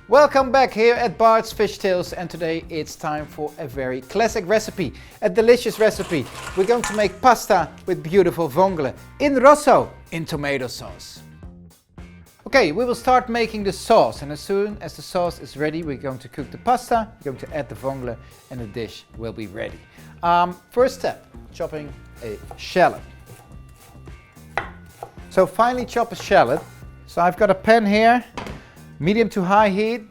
Welcome back here at Bart's Fish Tales, and today it's time for a very classic recipe, a delicious recipe. We're going to make pasta with beautiful vongole in Rosso in tomato sauce. Okay, we will start making the sauce, and as soon as the sauce is ready, we're going to cook the pasta, we're going to add the vongole, and the dish will be ready. First step, chopping a shallot. So finely chop a shallot. So I've got a pan here, medium to high heat,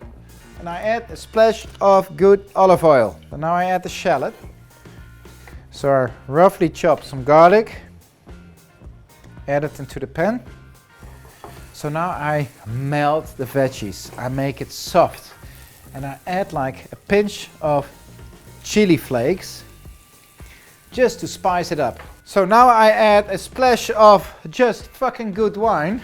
and I add a splash of good olive oil. So now I add the shallot. So I roughly chop some garlic, add it into the pan. So now I melt the veggies, I make it soft, and I add like a pinch of chili flakes just to spice it up. So now I add a splash of just fucking good wine.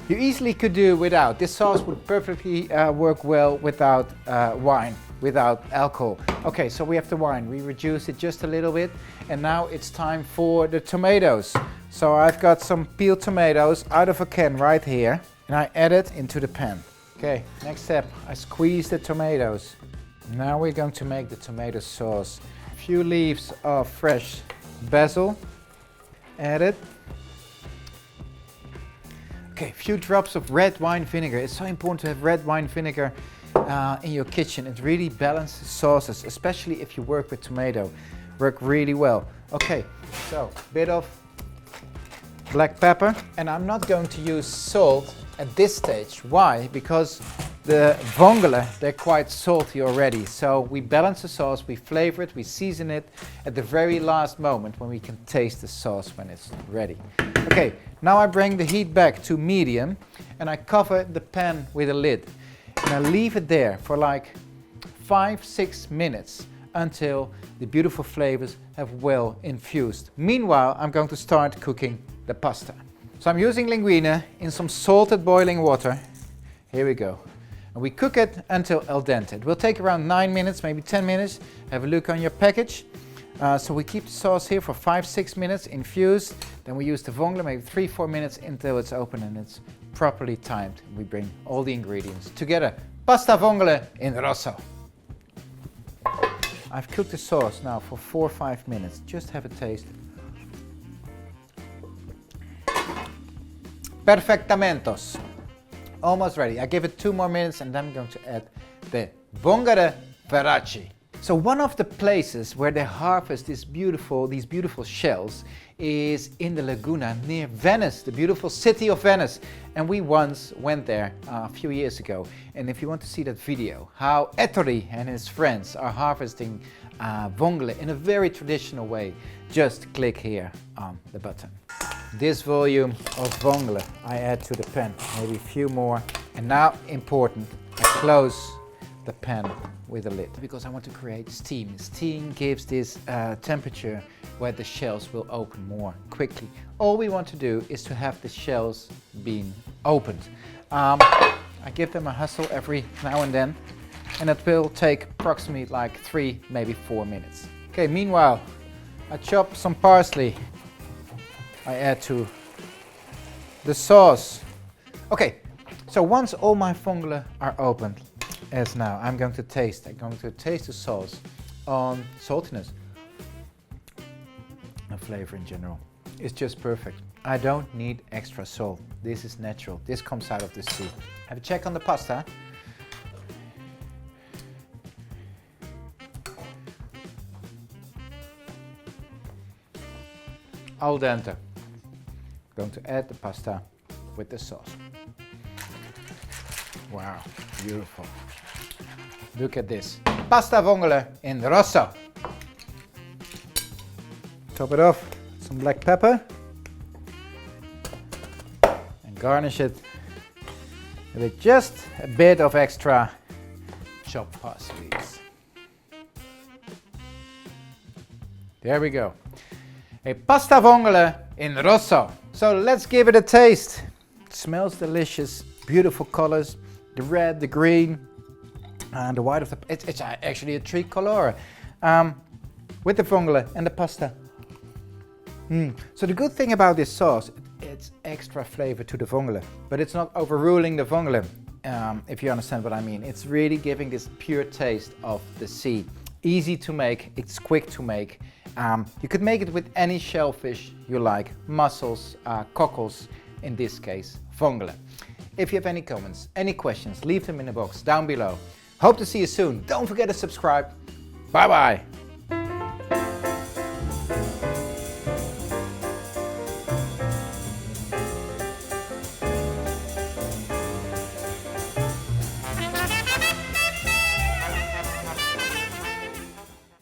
You easily could do without. This sauce would perfectly work well without wine, without alcohol. Okay, so we have the wine. We reduce it just a little bit, and now it's time for the tomatoes. So I've got some peeled tomatoes out of a can right here, and I add it into the pan. Okay, next step, I squeeze the tomatoes. Now we're going to make the tomato sauce. A few leaves of fresh basil, add it. Okay, a few drops of red wine vinegar. It's so important to have red wine vinegar in your kitchen. It really balances sauces, especially if you work with tomato. Work really well. Okay, so a bit of black pepper, and I'm not going to use salt at this stage. Why? Because the vongole, they're quite salty already. So we balance the sauce, we flavor it, we season it at the very last moment when we can taste the sauce when it's ready. Okay, now I bring the heat back to medium, and I cover the pan with a lid. And I leave it there for like 5-6 minutes until the beautiful flavors have well infused. Meanwhile, I'm going to start cooking the pasta. So I'm using linguine in some salted boiling water. Here we go. And we cook it until al dente. It will take around 9 minutes, maybe 10 minutes. Have a look on your package. So we keep the sauce here for 5-6 minutes infused. Then we use the vongole maybe 3-4 minutes until it's open and it's properly timed. We bring all the ingredients together. Pasta vongole in Rosso. I've cooked the sauce now for 4-5 minutes. Just have a taste. Perfectamentos. Almost ready. I give it 2 more minutes, and then I'm going to add the vongole veraci. So one of the places where they harvest these beautiful shells is in the laguna near Venice, the beautiful city of Venice. And we once went there a few years ago. And if you want to see that video, how Ettore and his friends are harvesting vongole in a very traditional way, just click here on the button. This volume of vongole I add to the pan, maybe a few more. And now, important, I close the pan with a lid because I want to create steam. Steam gives this temperature where the shells will open more quickly. All we want to do is to have the shells being opened. I give them a hustle every now and then, and it will take approximately like 3, maybe 4 minutes. Okay, meanwhile, I chop some parsley. I add to the sauce. Okay, so once all my vongole are opened, as now, I'm going to taste the sauce on saltiness and flavor in general. It's just perfect. I don't need extra salt. This is natural. This comes out of the sea. Have a check on the pasta. Al dente. Going to add the pasta with the sauce. Wow, beautiful. Look at this. Pasta vongole in Rosso. Top it off with some black pepper. And garnish it with just a bit of extra chopped parsley. There we go. A pasta vongole in Rosso. So let's give it a taste. It smells delicious, beautiful colors. The red, the green, and the white of the... It's actually a tricolor with the vongole and the pasta. So the good thing about this sauce, it's extra flavor to the vongole, but it's not overruling the vongole. if you understand what I mean. It's really giving this pure taste of the sea. Easy to make, it's quick to make. You could make it with any shellfish you like, mussels, cockles, in this case, vongole. If you have any comments, any questions, leave them in the box down below. Hope to see you soon. Don't forget to subscribe. Bye bye.